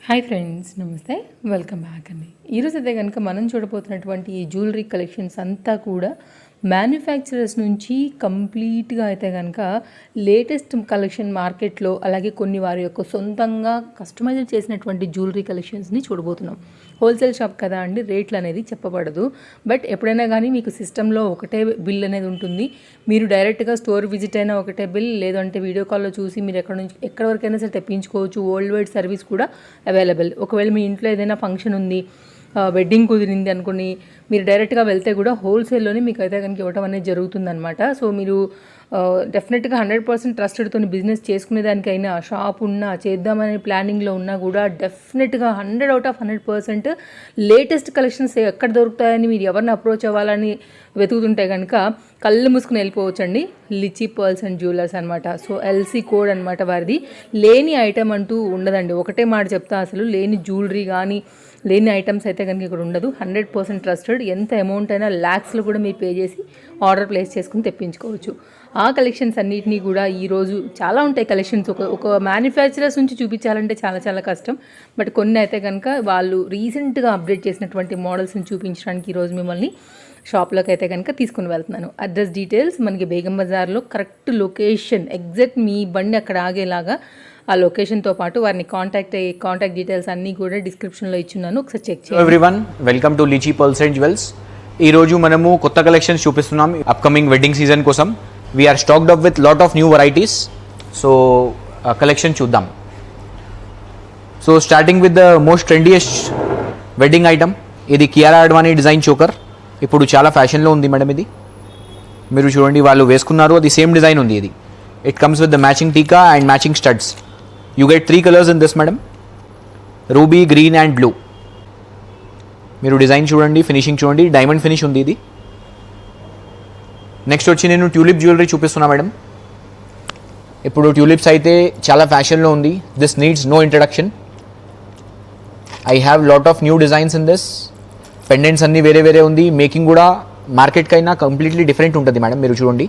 Hi friends, నమస్తే, welcome back అండి. ఈరోజు అయితే కనుక మనం చూడబోతున్నటువంటి ఈ జ్యువెలరీ కలెక్షన్స్ అంతా కూడా మ్యానుఫ్యాక్చరర్స్ నుంచి కంప్లీట్గా అయితే కనుక లేటెస్ట్ కలెక్షన్ మార్కెట్లో, అలాగే కొన్ని వారి యొక్క సొంతంగా కస్టమైజ్ చేసినటువంటి జ్యువెలరీ కలెక్షన్స్ని చూడబోతున్నాం. హోల్సేల్ షాప్ కదా అండి, రేట్లు అనేది చెప్పబడదు. బట్ ఎప్పుడైనా కానీ మీకు సిస్టంలో ఒకటే బిల్ అనేది ఉంటుంది. మీరు డైరెక్ట్గా స్టోర్ విజిట్ అయినా ఒకటే బిల్, లేదంటే వీడియో కాల్లో చూసి మీరు ఎక్కడ వరకైనా సరే తెప్పించుకోవచ్చు. వరల్డ్ వైడ్ సర్వీస్ కూడా అవైలబుల్. ఒకవేళ మీ ఇంట్లో ఏదైనా ఫంక్షన్ ఉంది, వెడ్డింగ్ కుదిరింది అనుకుని మీరు డైరెక్ట్గా వెళ్తే కూడా హోల్సేల్లోనే మీకు అయితే కనుక ఇవ్వడం అనేది జరుగుతుందన్నమాట. సో మీరు డెఫినెట్గా 100% ట్రస్టెడ్తో బిజినెస్ చేసుకునేదానికైనా, షాప్ ఉన్నా, చేద్దామనే ప్లానింగ్లో ఉన్నా కూడా డెఫినెట్గా 100/100% లేటెస్ట్ కలెక్షన్స్ ఎక్కడ దొరుకుతాయని మీరు ఎవరిని అప్రోచ్ అవ్వాలని వెతుకుతుంటే కనుక కళ్ళు మూసుకుని వెళ్ళిపోవచ్చండి. లిచీ పర్ల్స్ అండ్ జ్యువెలర్స్ అనమాట. సో ఎల్సీ కోడ్ అనమాట వారిది. లేని ఐటమ్ అంటూ ఉండదండి. ఒకటే మాట చెప్తా, అసలు లేని జ్యువెలరీ కానీ లేని ఐటమ్స్ అయితే కనుక ఇక్కడ ఉండదు. 100% ట్రస్టెడ్. ఎంత అమౌంట్ అయినా ల్యాక్స్లో కూడా మీరు పే చేసి ఆర్డర్ ప్లేస్ చేసుకుని తెప్పించుకోవచ్చు. ఆ కలెక్షన్స్ అన్నిటినీ కూడా ఈరోజు చాలా ఉంటాయి కలెక్షన్స్. ఒక మ్యానుఫ్యాక్చరర్స్ నుంచి చూపించాలంటే చాలా కష్టం. బట్ కొన్ని అయితే కనుక వాళ్ళు రీసెంట్గా అప్డేట్ చేసినటువంటి మోడల్స్ని చూపించడానికి ఈరోజు మిమ్మల్ని షాప్లోకి అయితే కనుక తీసుకుని వెళ్తున్నాను. అడ్రస్ డీటెయిల్స్ మనకి బేగం బజార్లో, కరెక్ట్ లొకేషన్ ఎగ్జాక్ట్ మీ బండి అక్కడ ఆగేలాగా ఆ లొకేషన్తో పాటు వారిని కాంటాక్ట్ డీటెయిల్స్ అన్నీ కూడా డిస్క్రిప్షన్లో ఇచ్చున్నాను, ఒకసారి చెక్ చేయండి. Everyone, welcome to Lichi pearls and jewels. ఈరోజు మనము కొత్త కలెక్షన్స్ చూపిస్తున్నాం అప్కమింగ్ వెడ్డింగ్ సీజన్ కోసం. We're stocked up with lot of new varieties. So collection చూద్దాం. So starting with the most trendiest wedding item, ఇది కియారా అడ్వానీ డిజైన్ చోకర్. ఇప్పుడు చాలా ఫ్యాషన్లో ఉంది మేడం ఇది. మీరు చూడండి, వాళ్ళు వేసుకున్నారు, అది సేమ్ డిజైన్ ఉంది ఇది. It comes with the matching tikka and matching studs. You get 3 colours in this madam, ruby, green and blue. మీరు డిజైన్ చూడండి, ఫినిషింగ్ చూడండి, డైమండ్ ఫినిష్ ఉంది ఇది. నెక్స్ట్ వచ్చి నేను ట్యూలిప్ జ్యువెలరీ చూపిస్తున్నా మేడం. ఇప్పుడు ట్యూలిప్స్ అయితే చాలా ఫ్యాషన్లో ఉంది. This needs no introduction. I have lot of new designs in this. Pendants అన్నీ వేరే ఉంది. మేకింగ్ కూడా మార్కెట్కైనా కంప్లీట్లీ డిఫరెంట్ ఉంటుంది మేడం. మీరు చూడండి,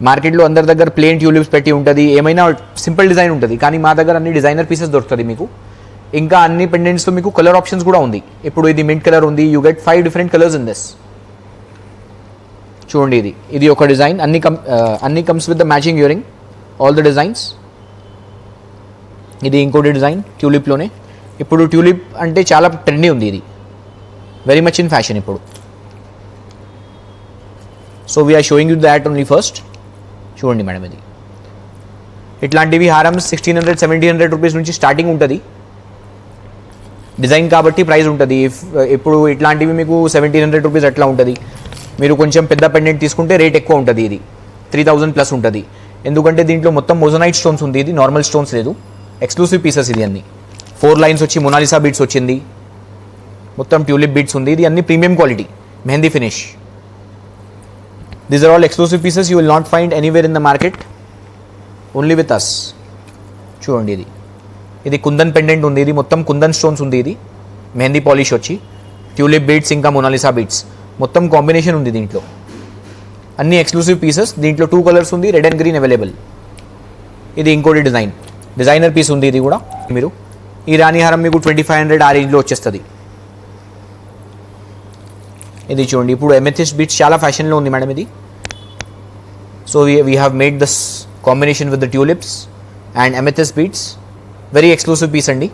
మార్కెట్లో అందరి దగ్గర ప్లేన్ ట్యూలిప్స్ పెట్టి ఉంటుంది, ఏమైనా సింపుల్ డిజైన్ ఉంటుంది. కానీ మా దగ్గర అన్ని డిజైనర్ పీసెస్ దొరుకుతుంది మీకు. ఇంకా అన్ని పెండెంట్స్తో మీకు కలర్ ఆప్షన్స్ కూడా ఉంది. ఇప్పుడు ఇది మింట్ కలర్ ఉంది. You get 5 different colours in this. చూడండి, ఇది ఒక డిజైన్. అన్ని comes with the matching earring, all the designs. ఇది ఇంకోటి డిజైన్ ట్యూలిప్లోనే. ఇప్పుడు ట్యూలిప్ అంటే చాలా ట్రెండీ ఉంది. ఇది వెరీ మచ్ ఇన్ ఫ్యాషన్ ఇప్పుడు. So we're showing you that only first. చూడండి మేడం, ఇది ఇట్లాంటివి హారమ్స్ 1600-1700 రూపీస్ నుంచి స్టార్టింగ్ ఉంటుంది. డిజైన్ కాబట్టి ప్రైస్ ఉంటుంది. ఇప్పుడు ఇట్లాంటివి మీకు 1700 రూపీస్ అట్లా ఉంటుంది. మీరు కొంచెం పెద్ద పెండెంట్ తీసుకుంటే రేట్ ఎక్కువ ఉంటుంది. ఇది 3000+ ఉంటుంది. ఎందుకంటే దీంట్లో మొత్తం మోజనైట్ స్టోన్స్ ఉంది. ఇది నార్మల్ స్టోన్స్ లేదు, ఎక్స్క్లూసివ్ పీసెస్. ఇది అన్ని 4 లైన్స్ వచ్చి మొనాలిసా బీట్స్ వచ్చింది. మొత్తం ట్యూలిప్ బీట్స్ ఉంది. ఇది అన్ని premium quality, mehndi finish. These are all exclusive pieces you will not find anywhere in the market, only with us. చూడండి, ఇది కుందన్ పెండెంట్ ఉంది. ఇది మొత్తం కుందన్ స్టోన్స్ ఉంది. ఇది మెహందీ పాలిష్ వచ్చి ట్యూలిప్ బీట్స్ ఇంకా మొనాలిసా బీట్స్ మొత్తం కాంబినేషన్ ఉంది దీంట్లో. అన్ని ఎక్స్క్లూసివ్ పీసెస్. దీంట్లో 2 కలర్స్ ఉంది, రెడ్ అండ్ గ్రీన్ అవైలబుల్. ఇది ఇంకోటి డిజైనర్ పీస్ ఉంది. ఇది కూడా మీరు ఈ రాణిహారం మీకు 2500 ఆ రేంజ్లో వచ్చేస్తుంది. ఇది చూడండి, ఇప్పుడు ఎమెథిస్ట్ బీట్స్ చాలా ఫ్యాషన్లో ఉంది మేడం ఇది. So we have made this combination with the tulips and amethyst beads. Very exclusive piece అండి.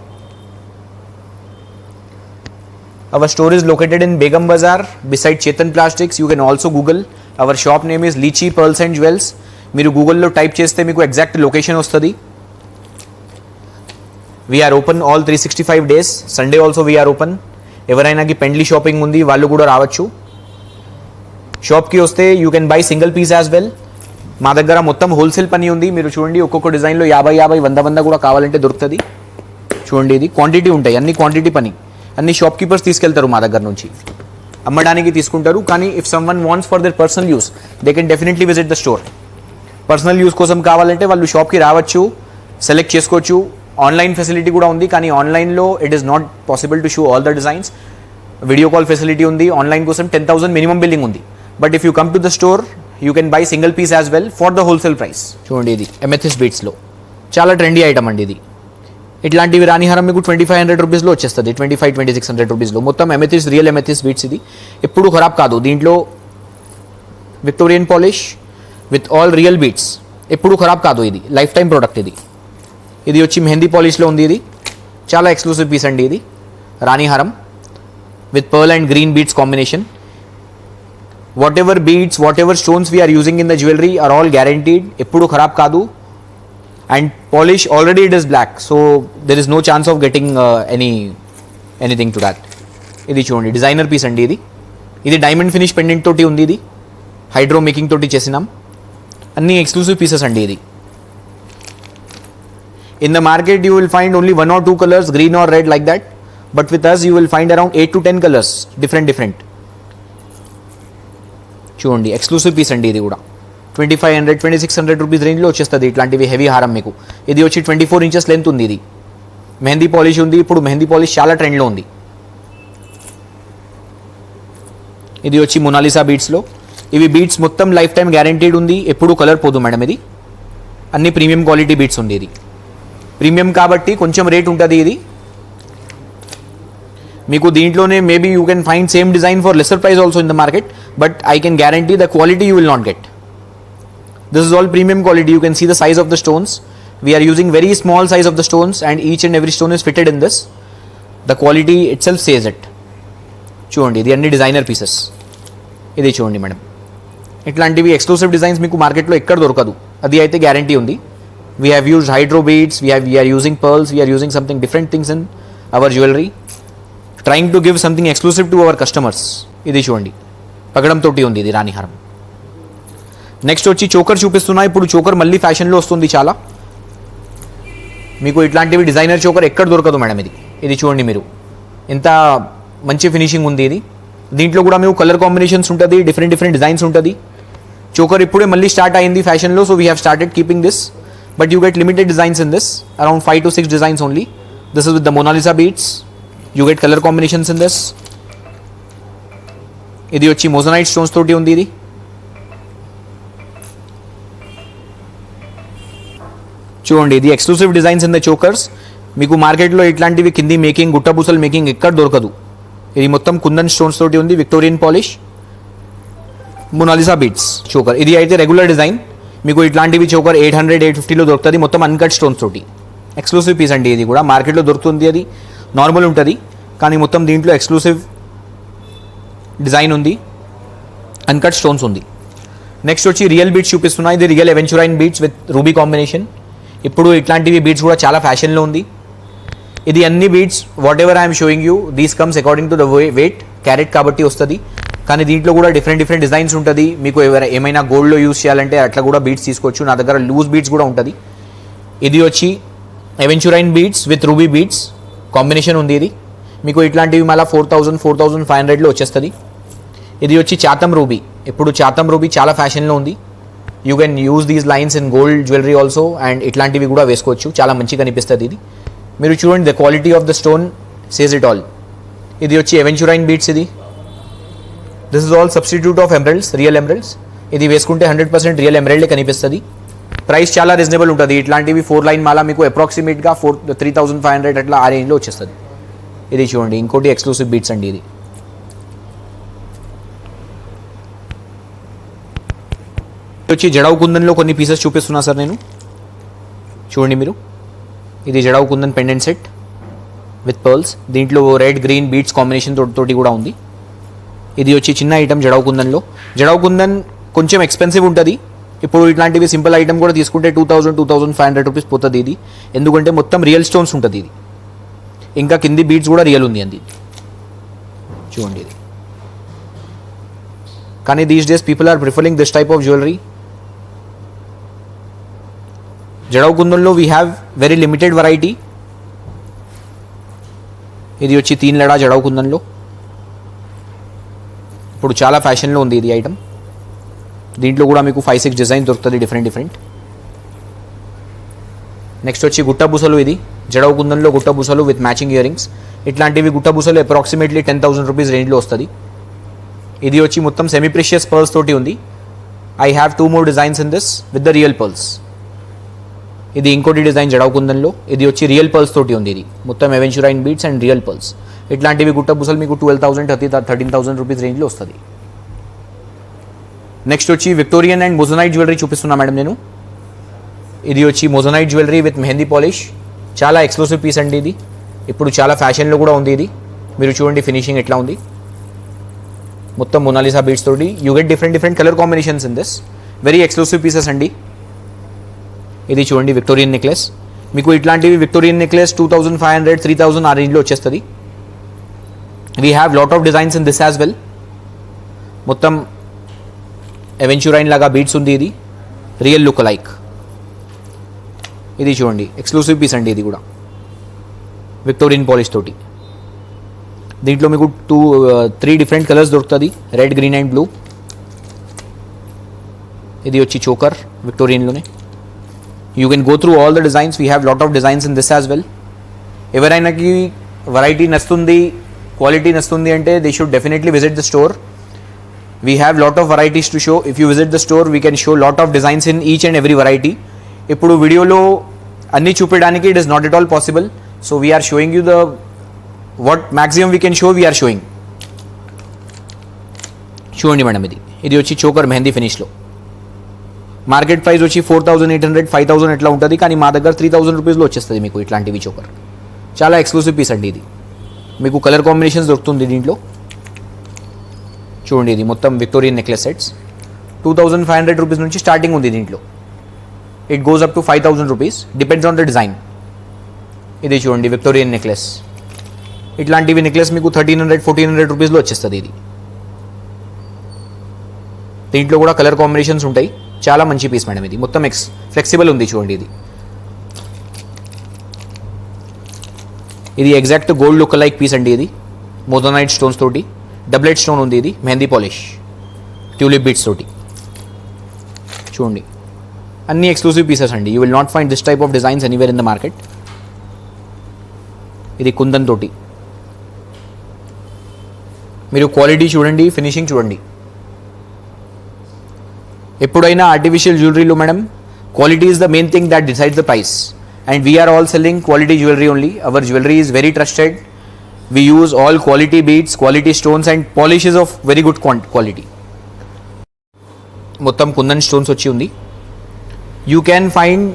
Our store is located in Begum Bazar beside Chetan plastics. You can also Google. Our shop name is Lichi pearls and jewels. మీరు గూగుల్లో type చేస్తే మీకు exact location వస్తుంది. We're open all 365 days. Sunday also we're open. ఎవరైనాకి పెండ్లీ shopping ఉంది వాళ్ళు కూడా రావచ్చు. షాప్కి వస్తే you can buy single piece as well. మా దగ్గర మొత్తం హోల్సేల్ పని ఉంది. మీరు చూడండి, ఒక్కొక్క డిజైన్లో 50, 100 కూడా కావాలంటే దొరుకుతుంది. చూడండి, ఇది క్వాంటిటీ ఉంటాయి, అన్ని క్వాంటిటీ పని. అన్ని షాప్ కీపర్స్ తీసుకెళ్తారు మా దగ్గర నుంచి, అమ్మడానికి తీసుకుంటారు. కానీ if some one wants for their personal use, they can definitely visit the store. Personal use కోసం కావాలంటే వాళ్ళు షాప్కి రావచ్చు, సెలెక్ట్ చేసుకోవచ్చు. ఆన్లైన్ ఫెసిలిటీ కూడా ఉంది. కానీ ఆన్లైన్లో it is not possible to show all the designs. Video call facility ఉంది. ఆన్లైన్ కోసం 10,000 మినిమం బిల్లింగ్ ఉంది. But if you come to the store, you can buy single piece as well for the wholesale price. చూడండి, ఇది amethyst బీట్స్లో చాలా trendy item అండి. ఇది ఇట్లాంటివి రాణిహారం మీకు 2500 రూపీస్లో వచ్చేస్తుంది, 25-2600 రూపీస్లో. మొత్తం ఎమెథిస్, రియల్ ఎమెథిస్ బీట్స్. ఇది ఎప్పుడు ఖరాబ్ కాదు. దీంట్లో Victorian polish with all real beats, ఎప్పుడు ఖరాబ్ కాదు. ఇది లైఫ్ టైం ప్రోడక్ట్. ఇది వచ్చి మెహందీ పాలిష్లో ఉంది. ఇది చాలా ఎక్స్క్లూసివ్ పీస్ అండి. ఇది రాణిహారం with pearl and green beads combination. whatever beads, whatever stones we are using in the jewelry are all guaranteed, eppudu kharab kaadu, and polish already it is black, so there is no chance of getting anything to that. Idi chudandi designer piece andi. Idi diamond finish pendant toti undi. Idi hydro making toti chesinam. Anni exclusive pieces andi. Idi in the market you will find only 1 or 2 colors, green or red, like that, but with us you will find around 8 to 10 colors, different. చూడండి exclusive piece అండి. ఇది కూడా 2500-2600 rupees రేంజ్లో వచ్చేస్తుంది ఇట్లాంటివి heavy హారం మీకు. ఇది వచ్చి 24 ఇంచెస్ లెంత్ ఉంది. ఇది మెహందీ పాలిష్ ఉంది. ఇప్పుడు మెహందీ పాలిష్ చాలా ట్రెండ్లో ఉంది. ఇది వచ్చి మొనాలిసా బీట్స్లో. ఇవి బీట్స్ మొత్తం లైఫ్ టైం గ్యారంటీడ్ ఉంది, ఎప్పుడు కలర్ పోదు మేడం. ఇది అన్ని ప్రీమియం క్వాలిటీ బీట్స్ ఉంది. ఇది ప్రీమియం కాబట్టి కొంచెం రేట్ ఉంటుంది. ఇది మీకు దీంట్లోనే maybe you can find same design for lesser price also in the market, but I can guarantee the quality you will not get. This is all premium quality. You can see the size of the stones. We're using very small size of the stones and each and every stone is fitted in this. The quality itself says it. చూడండి ఇది అన్ని designer pieces. ఇది చూడండి madam, ఇట్లాంటివి exclusive designs మీకు మార్కెట్లో ఎక్కడ దొరకదు. అది అయితే గ్యారంటీ ఉంది. We have used hydro beads, we're using pearls, we're using something different things in our jewellery, trying to give something exclusive to our customers. ఇది చూడండి పగడం తోటి ఉంది. ఇది రాణిహారం. నెక్స్ట్ వచ్చి చోకర్ చూపిస్తున్నా. ఇప్పుడు చోకర్ మళ్ళీ ఫ్యాషన్లో వస్తుంది చాలా. మీకు ఇట్లాంటివి డిజైనర్ చోకర్ ఎక్కడ దొరకదు మేడం. ఇది చూడండి మీరు ఎంత మంచి ఫినిషింగ్ ఉంది. ఇది దీంట్లో కూడా మీకు కలర్ కాంబినేషన్స్ ఉంటుంది, డిఫరెంట్ డిజైన్స్ ఉంటుంది. చోకర్ ఇప్పుడే మళ్ళీ స్టార్ట్ అయింది ఫ్యాషన్లో, so we have started keeping this, but you get limited designs in this, around 5 to 6 designs only. This is with the Mona Lisa beads. You get color combinations in this. ఇది వచ్చి moissanite stones తోటి ఉంది. ఇది చూడండి ఇది exclusive designs in the chokers. మీకు మార్కెట్లో ఇట్లాంటివి కింది మేకింగ్, గుట్టబూసల్ మేకింగ్ ఎక్కడ దొరకదు. ఇది మొత్తం కుందన్ స్టోన్స్ తోటి ఉంది, Victorian polish, Mona Lisa beads choker. ఇది అయితే రెగ్యులర్ డిజైన్. మీకు ఇట్లాంటివి చోకర్ 800-850లో దొరుకుతుంది, మొత్తం అన్కట్ స్టోన్స్ తోటి. ఎక్స్క్లూసివ్ పీస్ అండి. ఇది కూడా మార్కెట్లో దొరుకుతుంది. అది నార్మల్ ఉంటుంది, కానీ మొత్తం దీంట్లో ఎక్స్క్లూసివ్ డిజైన్ ఉంది, అన్కట్ స్టోన్స్ ఉంది. నెక్స్ట్ వచ్చి రియల్ బీట్స్ చూపిస్తున్నా. ఇది real aventurine beads with ruby combination. ఇప్పుడు ఇట్లాంటివి బీట్స్ కూడా చాలా ఫ్యాషన్లో ఉంది. ఇది అన్ని beads whatever I'm showing you, these comes according to the weight, carat కాబట్టి వస్తుంది. కానీ దీంట్లో కూడా డిఫరెంట్ డిజైన్స్ ఉంటుంది. మీకు ఏమైనా గోల్డ్లో యూస్ చేయాలంటే అట్లా కూడా బీట్స్ తీసుకోవచ్చు. నా దగ్గర లూజ్ బీట్స్ కూడా ఉంటుంది. ఇది వచ్చి aventurine beads with ruby beads combination ఉంది. ఇది మీకు ఇట్లాంటివి మళ్ళీ 4000-4500లో వచ్చేస్తుంది. ఇది వచ్చి చాతం రూబీ. ఇప్పుడు చాతం రూబీ చాలా ఫ్యాషన్లో ఉంది. You can use these lines in gold jewellery also, and ఇట్లాంటివి కూడా వేసుకోవచ్చు. చాలా మంచిగా కనిపిస్తుంది. ఇది మీరు చూడండి, the quality of the stone says it all. ఇది వచ్చి ఎవెంచురైన్ బీట్స్. ఇది this is all substitute of emeralds, real emeralds. ఇది వేసుకుంటే 100% రియల్ ఎమరల్డే కనిపిస్తుంది. ప్రైస్ చాలా రీజనబుల్ ఉంటుంది. ఇట్లాంటివి 4 లైన్ మాల మీకు అప్రాక్సిమేట్గా 3500 అట్లా ఆ రేంజ్లో వచ్చేస్తుంది. ఇది చూడండి ఇంకోటి ఎక్స్క్లూసివ్ బీట్స్ అండి. ఇది వచ్చి జడావు కుందన్లో కొన్ని పీసెస్ చూపిస్తున్నా సార్ నేను. చూడండి మీరు, ఇది jadau kundan pendant set with pearls. దీంట్లో రెడ్ గ్రీన్ బీట్స్ కాంబినేషన్ తోటి కూడా ఉంది. ఇది వచ్చి చిన్న ఐటమ్ జడావు కుందన్లో. జడావు కుందన్ కొంచెం ఎక్స్పెన్సివ్ ఉంటుంది. ఇప్పుడు ఇట్లాంటివి సింపుల్ ఐటమ్ కూడా తీసుకుంటే 2000-2500 రూపీస్ పోతుంది. ఇది ఎందుకంటే మొత్తం రియల్ స్టోన్స్ ఉంటుంది. ఇది ఇంకా కింది బీట్స్ కూడా రియల్ ఉంది అంది. చూడండి ఇది. కానీ these days people are preferring this type of jewellery. Jadau కుందన్లో we have very limited variety. ఇది వచ్చి 3 లడా జడావు కుందన్లో. ఇప్పుడు చాలా ఫ్యాషన్లో ఉంది ఇది ఐటమ్. దీంట్లో కూడా మీకు 5-6 డిజైన్ దొరుకుతుంది, డిఫరెంట్. నెక్స్ట్ వచ్చి గుట్టబూసలు. ఇది jadau కుందన్లో గుట్టబూసలు with matching ear rings. ఇట్లాంటివి గుట్టబూసలు అప్రాక్సిమేట్లీ 10,000 రూపీస్ రేంజ్లో వస్తుంది. ఇది వచ్చి మొత్తం సెమీ ప్రెషియస్ పర్ల్స్ తోటి ఉంది. I have 2 more designs in this with the real pearls. ఇది ఇంకోటి డిజైన్ జడావు కుందన్లో, ఇది వచ్చి రియల్ పర్ల్స్ తోటి ఉంది. ఇది మొత్తం aventurine beats and real pearls. ఇట్లాంటివి గుట్ట పూసలు మీకు 12,000 13,000 రూపీస్ రేంజ్లో వస్తుంది. నెక్స్ట్ వచ్చి విక్టోరియన్ అండ్ మొజనైట్ జ్యువెలరీ చూపిస్తున్నా మేడం నేను. ఇది వచ్చి moissanite jewellery with mehndi polish. చాలా ఎక్స్క్లూసివ్ పీస్ అండి ఇది. ఇప్పుడు చాలా ఫ్యాషన్లో కూడా ఉంది ఇది. మీరు చూడండి ఫినిషింగ్ ఎట్లా ఉంది. మొత్తం మొనాలిసా బీడ్స్ తోటి. You get different colour combinations in this. Very exclusive pieces అండి. ఇది చూడండి విక్టోరియన్ నెక్లెస్. మీకు ఇట్లాంటివి విక్టోరియన్ నెక్లెస్ 2,500 3,000 ఆ రేంజ్లో వచ్చేస్తుంది. We have lot of designs in this as well. మొత్తం అవెంచురైన్ లాగా బీడ్స్ ఉంది. ఇది రియల్ లుక్ లైక్. ఇది చూడండి ఎక్స్క్లూసివ్ పీస్ అండి. ఇది కూడా విక్టోరియన్ పాలిష్ తోటి. దీంట్లో మీకు 3 డిఫరెంట్ కలర్స్ దొరుకుతుంది, రెడ్, గ్రీన్ అండ్ బ్లూ. ఇది వచ్చి చోకర్ విక్టోరియన్లోనే. You can go through all the designs. We have lot of designs in this as well. ఎవరైనాకి వెరైటీ నచ్చుతుంది, క్వాలిటీ నచ్చుతుంది అంటే they should definitely visit the store. We have lot of varieties to show. If you visit the store we can show lot of designs in each and every variety. ఇప్పుడు వీడియోలో అన్నీ చూపించడానికి it is not at all possible. So we're showing you the what maximum we can show we're showing. చూడండి madam, ఇది వచ్చి choker mehndi ఫినిష్లో. Market price వచ్చి 4,800 5,000 ఎట్లా ఉంటుంది, కానీ మా దగ్గర 3,000 రూపీస్లో వచ్చేస్తుంది మీకు ఇట్లాంటివి చోకర్. చాలా ఎక్స్క్లూసివ్ పీస్ అండి ఇది. మీకు కలర్ కాంబినేషన్స్ దొరుకుతుంది దీంట్లో. చూడండి ఇది మొత్తం విక్టోరియన్ నెక్లెస్ సెట్స్. 2,500 రూపీస్ నుంచి స్టార్టింగ్ ఉంది దీంట్లో. It goes up to 5,000 rupees, depends on the design. ఇది చూడండి విక్టోరియన్ నెక్లెస్. ఇట్లాంటివి నెక్లెస్ మీకు 1,300 1,400 రూపీస్లో వచ్చేస్తుంది ఇది. దీంట్లో కూడా కలర్ కాంబినేషన్స్ ఉంటాయి. చాలా మంచి పీస్ మేడం ఇది. మొత్తం ఫ్లెక్సిబుల్ ఉంది చూడండి. ఇది exact gold look like piece అండి. ఇది మోజనైట్ స్టోన్స్ తోటి, డబ్లెట్ స్టోన్ ఉంది. ఇది మెహందీ పాలిష్, ట్యూలిప్ బీట్స్ తోటి. చూడండి అన్ని ఎక్స్క్లూసివ్ పీసెస్ అండి. You will not find this type of designs anywhere in the market. ఇది కుందన్ తోటి. మీరు క్వాలిటీ చూడండి, ఫినిషింగ్ చూడండి. ఎప్పుడైనా ఆర్టిఫిషియల్ జ్యువెలరీలో madam quality is the main thing that decides the price. And we're all selling quality jewellery only. Our jewellery is very trusted. We use all quality beads, quality stones and polishes of very good quality. మొత్తం kundan stones వచ్చి ఉంది. You can find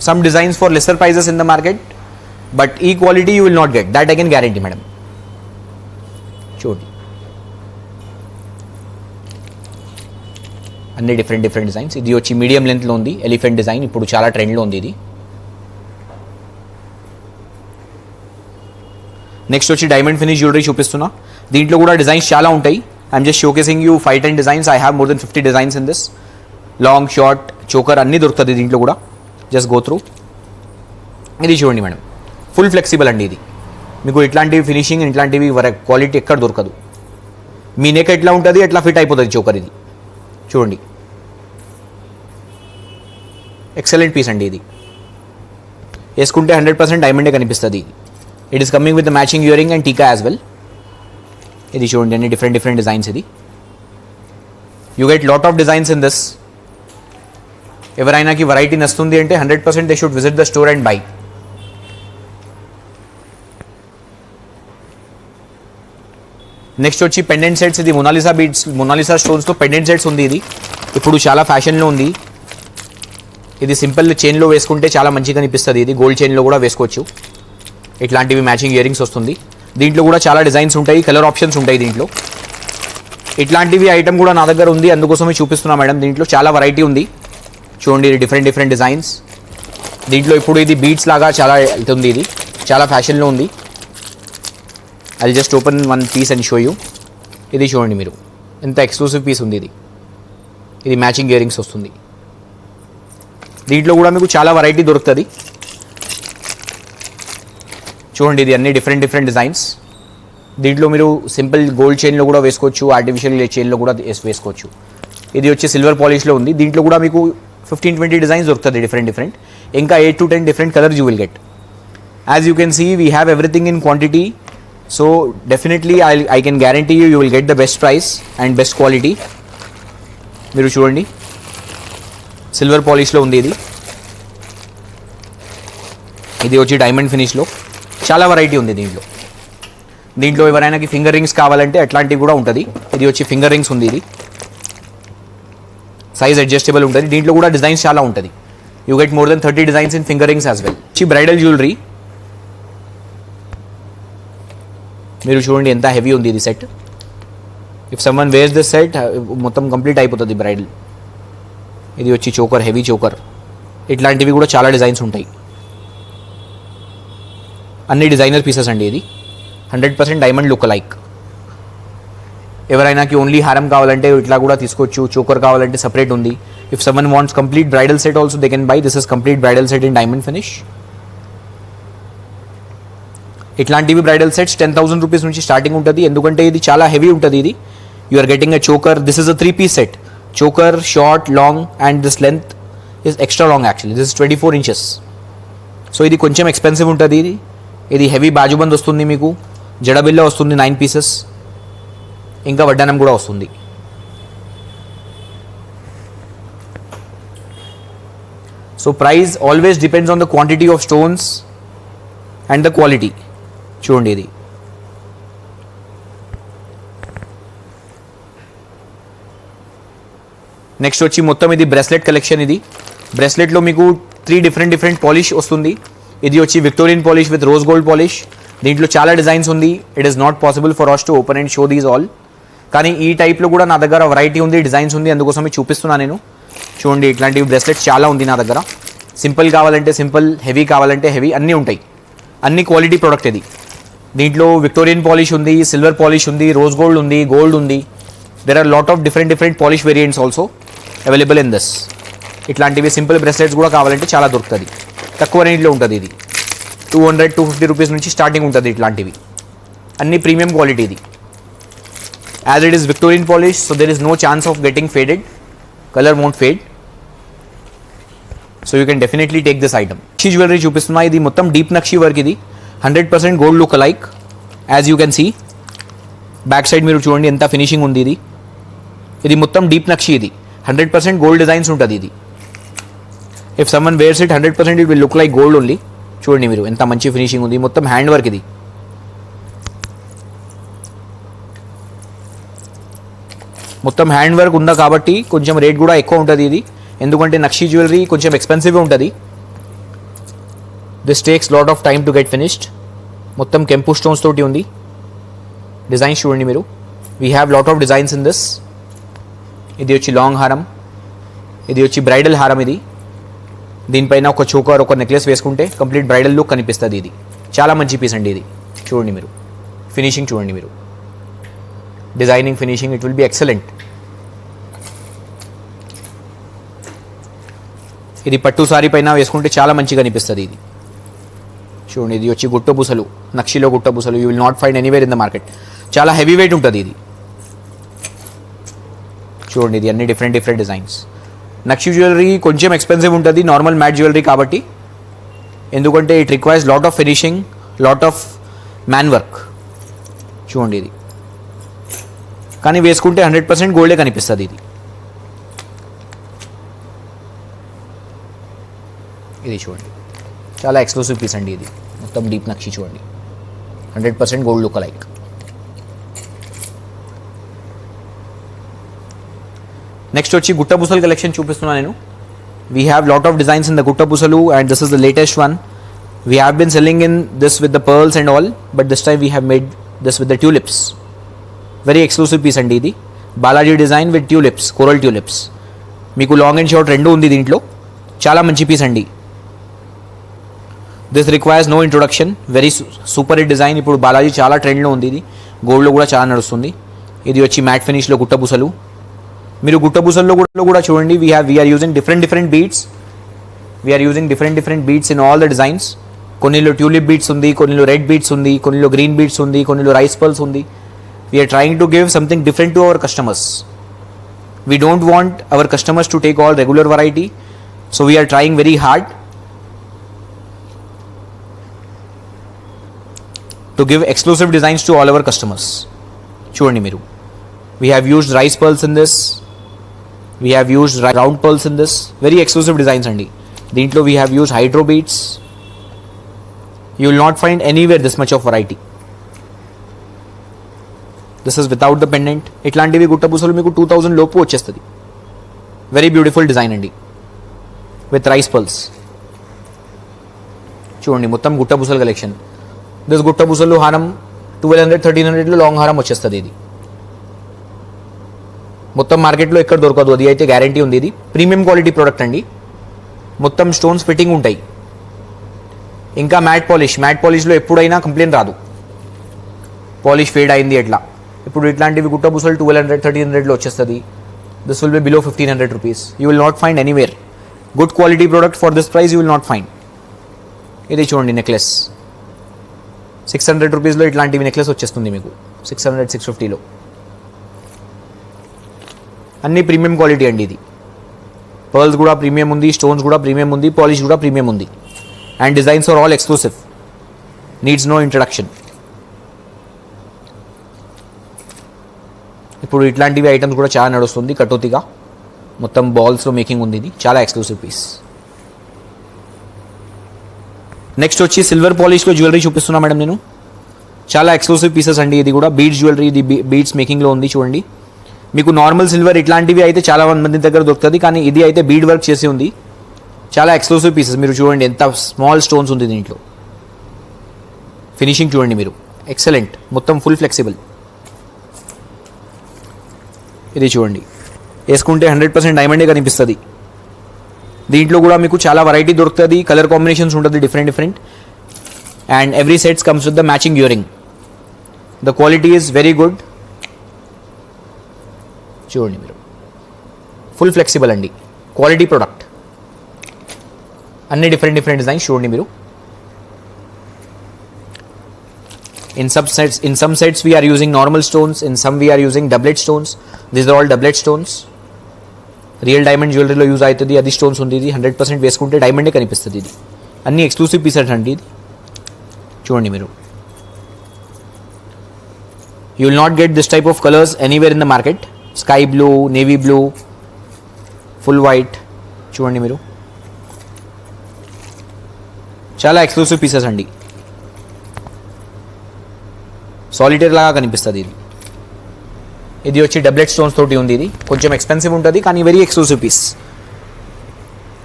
some designs for lesser prices in the market, but ఈ quality you will not get. That I can guarantee madam. చూడండి అన్ని different designs. ఇది వచ్చి medium లెంత్లో ఉంది, ఎలిఫెంట్ డిజైన్. ఇప్పుడు చాలా ట్రెండ్లో ఉంది ఇది. నెక్స్ట్ వచ్చి డైమండ్ ఫినిష్ జ్యువెలరీ చూపిస్తున్నా. దీంట్లో కూడా డిజైన్స్ చాలా ఉంటాయి. I'm just showcasing you 5-10 designs. I have more than 50 designs in this. Long, short, choker అన్నీ దొరుకుతుంది దీంట్లో కూడా. Just go through. ఇది చూడండి మేడం, ఫుల్ ఫ్లెక్సిబుల్ అండి ఇది. మీకు ఇట్లాంటివి ఫినిషింగ్, ఇట్లాంటివి క్వాలిటీ ఎక్కడ దొరకదు. మీ నెక్ ఎట్లా ఉంటుంది ఎట్లా ఫిట్ అయిపోతుంది చోకర్. ఇది చూడండి ఎక్సలెంట్ పీస్ అండి. ఇది వేసుకుంటే 100% డైమండే కనిపిస్తుంది. It is coming with the matching earring and tikka as well. ఇది చూడండి అన్ని డిఫరెంట్ డిజైన్స్. ఇది you get lot of designs in this. ఎవరైనాకి వెరైటీ నచ్చుతుంది అంటే 100% they should visit the store and buy. Next వచ్చి పెండెంట్ సెట్స్. ఇది మొనాలిసా బీడ్స్, మొనాలిసా స్టోన్స్తో పెండెంట్ సెట్స్ ఉంది. ఇది ఇప్పుడు చాలా ఫ్యాషన్లో ఉంది. ఇది సింపుల్ చైన్లో వేసుకుంటే చాలా మంచిగా కనిపిస్తుంది. ఇది గోల్డ్ చైన్లో కూడా వేసుకోవచ్చు. ఇట్లాంటివి మ్యాచింగ్ ఇయరింగ్స్ వస్తుంది. దీంట్లో కూడా చాలా డిజైన్స్ ఉంటాయి, కలర్ ఆప్షన్స్ ఉంటాయి దీంట్లో. ఇట్లాంటివి ఐటమ్ కూడా నా దగ్గర ఉంది, అందుకోసమే చూపిస్తున్నా మేడం. దీంట్లో చాలా వెరైటీ ఉంది. చూడండి ఇది డిఫరెంట్ డిజైన్స్. దీంట్లో ఇప్పుడు ఇది బీడ్స్ లాగా చాలా వెళ్తుంది. ఇది చాలా ఫ్యాషన్లో ఉంది. I just open one piece and show you. ఇది చూడండి మీరు ఎంత ఎక్స్క్లూసివ్ పీస్ ఉంది. ఇది మ్యాచింగ్ ఇయరింగ్స్ వస్తుంది. దీంట్లో కూడా మీకు చాలా వెరైటీ దొరుకుతుంది. చూడండి ఇది అన్ని డిఫరెంట్ డిజైన్స్. దీంట్లో మీరు సింపుల్ గోల్డ్ చైన్లో కూడా వేసుకోవచ్చు, ఆర్టిఫిషియల్ చైన్లో కూడా వేసుకోవచ్చు. ఇది వచ్చి సిల్వర్ పాలిష్లో ఉంది. దీంట్లో కూడా మీకు 15-20 డిజైన్స్ దొరుకుతుంది డిఫరెంట్. ఇంకా 8 to 10 different colours you will get. As you can see we have everything in quantity. So definitely I can guarantee you will get the best price and best quality. మీరు చూడండి silver పాలిష్లో ఉంది. ఇది ఇది వచ్చి diamond ఫినిష్లో చాలా variety ఉంది దీంట్లో ఎవరైనాకి finger rings కావాలంటే అట్లాంటివి కూడా ఉంటుంది. ఇది వచ్చి ఫింగర్ రింగ్స్ ఉంది, ఇది సైజ్ అడ్జస్టబుల్ ఉంటుంది. దీంట్లో కూడా డిజైన్స్ చాలా ఉంటుంది. You get more than 30 designs in finger rings as well. ఈ బ్రైడల్ జ్యువెలరీ మీరు చూడండి ఎంత హెవీ ఉంది ఇది set. If someone wears this set మొత్తం కంప్లీట్ అయిపోతుంది బ్రైడల్. ఇది వచ్చి చోకర్, హెవీ చోకర్. ఇట్లాంటివి కూడా చాలా డిజైన్స్ ఉంటాయి. అన్ని డిజైనర్ పీసెస్ అండి. ఇది 100% డైమండ్ లుక్ లైక్. ఎవరైనాకి ఓన్లీ హారం కావాలంటే ఇట్లా కూడా తీసుకోవచ్చు. చోకర్ కావాలంటే సపరేట్ ఉంది. If someone wants complete bridal set also they can buy. This is complete bridal set in diamond finish. ఇట్లాంటివి బ్రైడల్ సెట్స్ 10,000 రూపీస్ నుంచి స్టార్టింగ్ ఉంటుంది. ఎందుకంటే ఇది చాలా హెవీ ఉంటుంది. ఇది you are getting a choker. This is a 3-piece set. Choker, short, long and this length is extra long actually. This is 24 inches. So ఇది కొంచెం ఎక్స్పెన్సివ్ ఉంటుంది. ఇది హెవీ బాజుబంద్ వస్తుంది, మీకు జడబిల్ల వస్తుంది 9 pieces, ఇంకా వడ్డానం కూడా వస్తుంది. So price always depends on the quantity of stones and the quality. చూడండి ఇది నెక్స్ట్ వచ్చి మొత్తం ఇది బ్రెస్లెట్ కలెక్షన్. ఇది బ్రెస్లెట్లో మీకు 3 డిఫరెంట్ పాలిష్ వస్తుంది. ఇది వచ్చి Victorian polish with rose gold polish. దీంట్లో చాలా డిజైన్స్ ఉంది. It is not possible for us to open and show these all. కానీ ఈ టైప్లో కూడా నా దగ్గర వెరైటీ ఉంది, డిజైన్స్ ఉంది, అందుకోసమే చూపిస్తున్నాను నేను. చూడండి ఇట్లాంటివి బ్రెస్లెట్స్ చాలా ఉంది నా దగ్గర. సింపుల్ కావాలంటే సింపుల్, హెవీ కావాలంటే హెవీ, అన్నీ ఉంటాయి. అన్ని క్వాలిటీ ప్రోడక్ట్ ఇది. దీంట్లో విక్టోరియన్ పాలిష్ ఉంది, సిల్వర్ పాలిష్ ఉంది, రోజ్ గోల్డ్ ఉంది, గోల్డ్ ఉంది. There are lot of different polish variants also available in this. ఇట్లాంటివి సింపుల్ బ్రెస్లెట్స్ కూడా కావాలంటే చాలా దొరుకుతుంది. తక్కువ రేంజ్లో ఉంటుంది. ఇది 200-250 రూపీస్ నుంచి స్టార్టింగ్ ఉంటుంది. ఇట్లాంటివి అన్ని ప్రీమియం క్వాలిటీ. ఇది as it is Victorian polish, so there is no chance of getting faded. Colour won't fade. So you can definitely take this item. Nakshi jewellery చూపిస్తున్నా. ఇది మొత్తం డీప్ నక్షి వర్క్. ఇది 100% gold look like. As you can see back side మీరు చూడండి ఎంత finishing ఉంది. ఇది మొత్తం డీప్ నక్షి. ఇది 100% గోల్డ్ డిజైన్స్ ఉంటుంది. ఇది if someone wears it 100% it will look like gold only. చూడండి మీరు ఎంత మంచి ఫినిషింగ్ ఉంది. మొత్తం హ్యాండ్ వర్క్. ఇది మొత్తం హ్యాండ్ వర్క్ ఉందా కాబట్టి కొంచెం రేట్ కూడా ఎక్కువ ఉంటుంది. ఇది ఎందుకంటే నక్షి జ్యువెలరీ కొంచెం ఎక్స్పెన్సివ్గా ఉంటుంది. This takes lot of time to get finished. మొత్తం కెంపు స్టోన్స్ తోటి ఉంది. డిజైన్స్ చూడండి మీరు. We have lot of designs in this. ఇది వచ్చి లాంగ్ హారం, ఇది వచ్చి బ్రైడల్ హారం. ఇది దీనిపైన ఒక చోకర్, ఒక నెక్లెస్ వేసుకుంటే కంప్లీట్ బ్రైడల్ లుక్ కనిపిస్తుంది. ఇది చాలా మంచి పీస్ అండి. ఇది చూడండి మీరు. ఫినిషింగ్ చూడండి మీరు. Designing, finishing, it will be excellent. ఇది పట్టు సారీ పైన వేసుకుంటే చాలా మంచిగా అనిపిస్తుంది. ఇది చూడండి. ఇది వచ్చి గుట్ట బుసలు, నక్షిలో గుట్ట బుసలు. You will not find anywhere in the market. చాలా హెవీ వెయిట్ ఉంటుంది. ఇది చూడండి. ఇది అన్ని డిఫరెంట్ డిజైన్స్. నక్షి జ్యువెలరీ కొంచెం ఎక్స్పెన్సివ్ ఉంటుంది నార్మల్ మ్యాట్ జ్యువెలరీ కాబట్టి. ఎందుకంటే it requires lot of finishing, lot of man work. చూడండి ఇది. కానీ వేసుకుంటే 100% గోల్డే కనిపిస్తుంది. ఇది చూడండి చాలా ఎక్స్క్లూసివ్ పీస్ అండి. ఇది మొత్తం డీప్ నక్షి చూడండి. 100% గోల్డ్ లుక్ లైక్. నెక్స్ట్ వచ్చి గుట్ట బుసలు కలెక్షన్ చూపిస్తున్నాను నేను. We have lot of designs in the గుట్ట బుసలు and this is the latest one. We have been selling in this with the pearls and all, but this time we have made this with the tulips. Very exclusive piece అండి. ఇది Balaji design with tulips, coral tulips. మీకు long and short రెండు ఉంది దీంట్లో. చాలా మంచి piece అండి. This requires no introduction. Very super hit design. ఇప్పుడు బాలాజీ చాలా ట్రెండ్లో ఉంది. ఇది గోల్డ్లో కూడా చాలా నడుస్తుంది. ఇది వచ్చి మ్యాట్ ఫినిష్లో గుట్ట బుసలు. మీరు గుట్ట బుసల్లో కూడా చూడండి. We're using different beads. We're using different beads in all the designs. కొన్నిలో ట్యూలిప్ బీడ్స్ ఉంది, కొన్నిలో రెడ్ బీడ్స్ ఉంది, కొన్నిలో గ్రీన్ బీడ్స్ ఉంది, కొన్నిలో రైస్ పర్ల్స్ ఉంది. We're trying to give something different to our customers. We don't want our customers to take all regular variety. So we're trying very hard to give exclusive designs to all our customers. చూడండి మీరు. We have used rice pearls in this. We have used round pearls in this. Very exclusive designs అండి. దీంట్లో we have used hydro beads. You will not find anywhere this much of variety. This is without the pendant. ఇట్లాంటివి గుట్టపూసలు మీకు 2000 లోపు వచ్చేస్తుంది. Very beautiful design అండి with rice pearls. చూడండి మొత్తం గుట్టపూసల collection. This గుట్టపూసలు హారం 1200-1300 లాంగ్ హారం వచ్చేస్తుంది. ఇది మొత్తం మార్కెట్లో ఎక్కడ దొరకదు, అది అయితే గ్యారంటీ ఉంది. ఇది ప్రీమియం క్వాలిటీ ప్రోడక్ట్ అండి. మొత్తం స్టోన్స్ ఫిట్టింగ్ ఉంటాయి. ఇంకా మ్యాట్ పాలిష్లో ఎప్పుడైనా కంప్లైంట్ రాదు, పాలిష్ ఫేడ్ అయింది ఎట్లా. ఇప్పుడు ఇట్లాంటివి గుట్టపూసలు 1200-1300 వచ్చేస్తుంది. This will be below 1500 rupees. You will not find anywhere good quality product for this price. You will not find. ఇది చూడండి నెక్లెస్ 600 రూపీస్లో ఇట్లాంటివి నెక్లెస్ వచ్చేస్తుంది మీకు. 600-650లో అన్ని ప్రీమియం క్వాలిటీ అండి. ఇది పర్ల్స్ కూడా ప్రీమియం ఉంది, స్టోన్స్ కూడా ప్రీమియం ఉంది, పాలిష్ కూడా ప్రీమియం ఉంది. And designs are all exclusive, needs no introduction. ఇప్పుడు ఇట్లాంటివి ఐటమ్స్ కూడా చాలా నడుస్తుంది. కటోతిగా మొత్తం బాల్స్లో మేకింగ్ ఉంది. ఇది చాలా ఎక్స్క్లూసివ్ పీస్. నెక్స్ట్ వచ్చి సిల్వర్ పాలిష్లో జ్యువెలరీ చూపిస్తున్నా మేడం నేను. చాలా ఎక్స్క్లూసివ్ పీసెస్ అండి. ఇది కూడా బీడ్స్ జ్యువెలరీ, ఇది బీడ్స్ మేకింగ్లో ఉంది. చూడండి మీకు నార్మల్ సిల్వర్ ఇట్లాంటివి అయితే చాలా మంది దగ్గర దొరుకుతుంది, కానీ ఇది అయితే బీడ్ వర్క్ చేసి ఉంది. చాలా ఎక్స్క్లూసివ్ పీసెస్. మీరు చూడండి ఎంత స్మాల్ స్టోన్స్ ఉంది దీంట్లో. ఫినిషింగ్ చూడండి మీరు, ఎక్సలెంట్. మొత్తం ఫుల్ ఫ్లెక్సిబుల్. ఇది చూడండి వేసుకుంటే 100% డైమండే కనిపిస్తుంది. దీంట్లో కూడా మీకు చాలా వెరైటీ దొరుకుతుంది, కలర్ కాంబినేషన్స్ ఉంటుంది different. And every sets comes with the matching earring. The quality is very good. చూడండి మీరు ఫుల్ ఫ్లెక్సిబుల్ అండి, క్వాలిటీ ప్రోడక్ట్. అన్ని డిఫరెంట్ డిజైన్స్ చూడండి మీరు. In some sets we are using normal stones, in some we are using doublet stones. These are all doublet stones. రియల్ diamond జ్యువెలరీలో use అవుతుంది. అది స్టోన్స్ ఉంది. ఇది 100% వేసుకుంటే డైమండే కనిపిస్తుంది. ఇది అన్ని ఎక్స్క్లూసివ్ పీసెస్ అండి. ఇది చూడండి మీరు. You will not get this type of colours anywhere in the market. Sky blue, navy blue, full white. చూడండి మీరు చాలా ఎక్స్క్లూసివ్ పీసెస్ అండి. సాలిటరీ లాగా కనిపిస్తుంది. ఇది వచ్చి డబ్లెట్ స్టోన్స్ తోటి ఉంది. ఇది కొంచెం ఎక్స్పెన్సివ్ ఉంటుంది, కానీ వెరీ ఎక్స్క్లూసివ్ పీస్.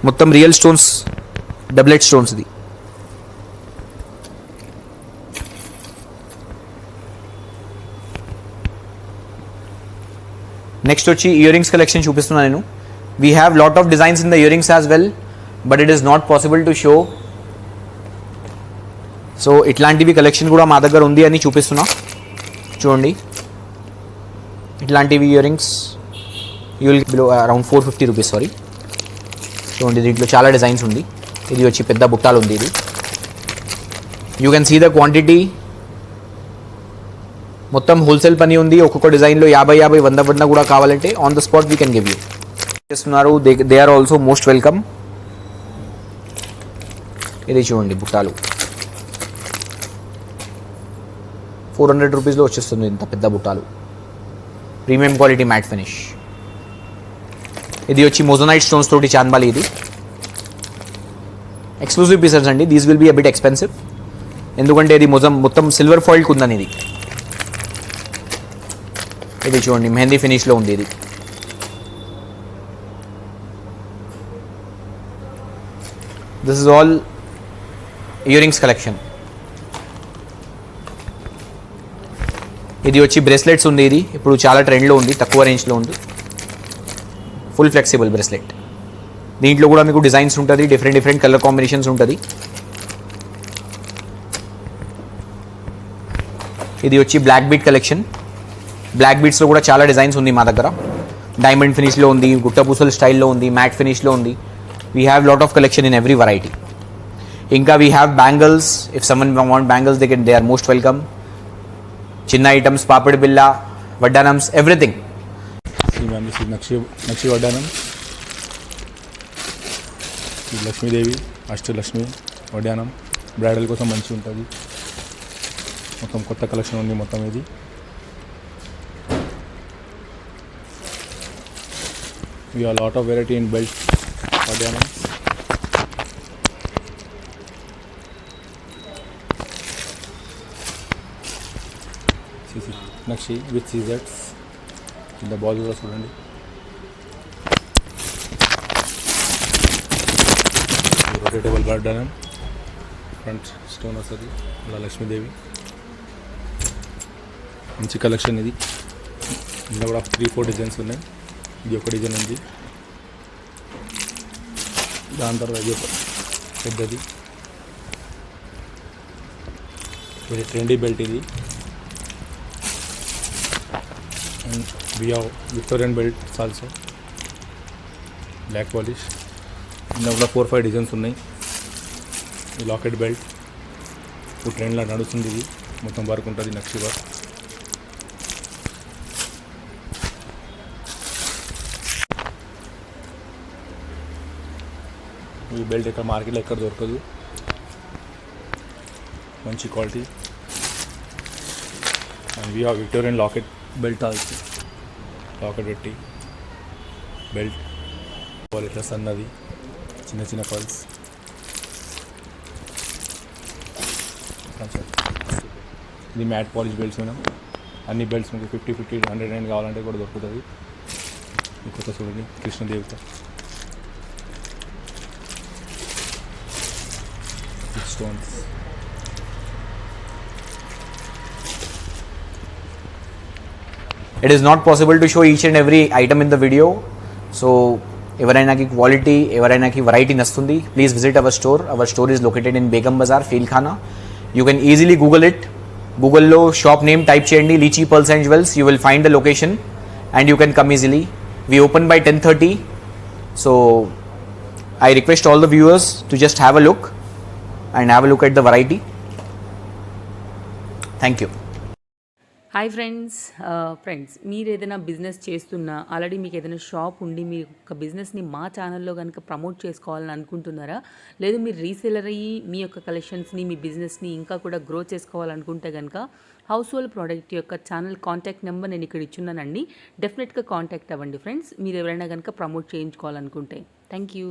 మొత్తం రియల్ స్టోన్స్, డబ్లెట్ స్టోన్స్. ఇది నెక్స్ట్ వచ్చి ఇయర్ రింగ్స్ కలెక్షన్ చూపిస్తున్నాను నేను. We have lot of designs in the ear rings as well, but it is not possible to show. So ఇట్లాంటివి కలెక్షన్ కూడా మా దగ్గర ఉంది అని చూపిస్తున్నా. చూడండి ఇట్లాంటివి ear rings you will below around 450 rupees. Sorry చూడండి దీంట్లో చాలా డిజైన్స్ ఉంది. ఇది వచ్చి పెద్ద బుట్టాలు ఉంది. ఇది you can see the quantity. మొత్తం హోల్సేల్ పని ఉంది. ఒక్కొక్క డిజైన్లో 50, 100 కూడా కావాలంటే on the spot we can give you. చేస్తున్నారు, they are also most welcome. ఇది చూడండి బుట్టాలు 400 రూపీస్లో వచ్చేస్తుంది. ఇంత పెద్ద బుట్టాలు, ప్రీమియం క్వాలిటీ మ్యాట్ ఫినిష్. ఇది వచ్చి మోజోనైట్ స్టోన్స్ తోటి చాంద్బాలి. ఇది ఎక్స్క్లూసివ్ పీసెస్ అండి. These will be a bit expensive, ఎందుకంటే ఇది మొత్తం సిల్వర్ ఫాయిల్ ఉందని. ఇది చూడండి మెహందీ ఫినిష్లో ఉంది. ఇది this is all ear rings collection. ఇది వచ్చి బ్రేస్లెట్స్ ఉంది. ఇది ఇప్పుడు చాలా ట్రెండ్లో ఉంది, తక్కువ రేంజ్లో ఉంది. Full flexible bracelet. దీంట్లో కూడా మీకు డిజైన్స్ ఉంటుంది, డిఫరెంట్ కలర్ కాంబినేషన్స్ ఉంటుంది. ఇది వచ్చి బ్లాక్ బీట్ కలెక్షన్. బ్లాక్ బీట్స్లో కూడా చాలా డిజైన్స్ ఉంది మా దగ్గర. డైమండ్ ఫినిష్లో ఉంది, గుట్టపూసల స్టైల్లో ఉంది, మ్యాట్ ఫినిష్లో ఉంది. We have lot of collection in every variety. ఇంకా we have bangles. If someone want bangles they are most welcome. చిన్న ఐటమ్స్, పాపిడి బిల్ల, వడ్డానమ్స్, ఎవ్రీథింగ్. నక్షి వడ్డానం, లక్ష్మీదేవి, అష్టలక్ష్మి వడ్డానం బ్రైడల్ కోసం మంచిగా ఉంటుంది. మొత్తం కొత్త కలెక్షన్ ఉంది మొత్తం. ఇది we have a lot of variety in belt వడ్డానం. సిసి నక్షి విత్ సీజర్స్ కింద బాల్ కూడా చూడండి. రొటేటబుల్ వడ్డానం, ఫ్రంట్ స్టోన్ వస్తుంది, అలా లక్ష్మీదేవి. మంచి కలెక్షన్ ఇది. ఇందులో కూడా 3-4 డిజైన్స్ ఉన్నాయి. ఇది ఒక డిజైన్ ఉంది, దాని తర్వాత ఇది ఒక పెద్దది. ఇది ట్రెండీ బెల్ట్ ఇది. And we have Victorian belt also, black polish. ఇందులో కూడా 4-5 డిజైన్స్ ఉన్నాయి. ఈ లాకెట్ బెల్ట్ ఇప్పుడు ట్రెండ్లో నడుస్తుంది. ఇది మొత్తం వర్క్ ఉంటుంది, నక్షి వర్క్. ఈ బెల్ట్ ఇక్కడ మార్కెట్లో ఎక్కడ దొరకదు, మంచి quality. And we have Victorian locket belt also, locket పెట్టి బెల్ట్ పర్ల్ ఇట్లా సన్నది, చిన్న చిన్న పర్ల్స్. ఇది మ్యాట్ పాలిష్ బెల్ట్స్ మేడం. అన్ని బెల్ట్స్ మీకు 50, 100 కావాలంటే కూడా దొరుకుతుంది. ఈ కొత్త చూడండి కృష్ణదేవితో stones. It is not possible to show each and every item in the video. So, ఎవరైనాకి క్వాలిటీ, ఎవరైనాకి వెరైటీ నస్తుంది, please visit our store. Our store is located in Begum Bazar, Feelkhana. You can easily Google it. గూగుల్లో shop name type చేయండి, Lichi pearls and jewels. You will find the location and you can come easily. We open by 10:30. సో I request all the viewers to just have a look and have a look at the variety. Thank you. Hi friends మీరు ఏదైనా business చేస్తున్నా, already మీకు ఏదైనా shop ఉండి మీ యొక్క బిజినెస్ని మా ఛానల్లో కనుక ప్రమోట్ చేసుకోవాలని అనుకుంటున్నారా, లేదు మీరు రీసెలర్ అయ్యి మీ యొక్క కలెక్షన్స్ని, మీ బిజినెస్ని ఇంకా కూడా గ్రో చేసుకోవాలనుకుంటే కనుక హౌస్ హోల్డ్ ప్రోడక్ట్ యొక్క ఛానల్ కాంటాక్ట్ నెంబర్ నేను ఇక్కడ ఇచ్చున్నానండి. డెఫినెట్గా కాంటాక్ట్ అవ్వండి ఫ్రెండ్స్, మీరు ఎవరైనా కనుక ప్రమోట్ చేయించుకోవాలనుకుంటే. Thank you.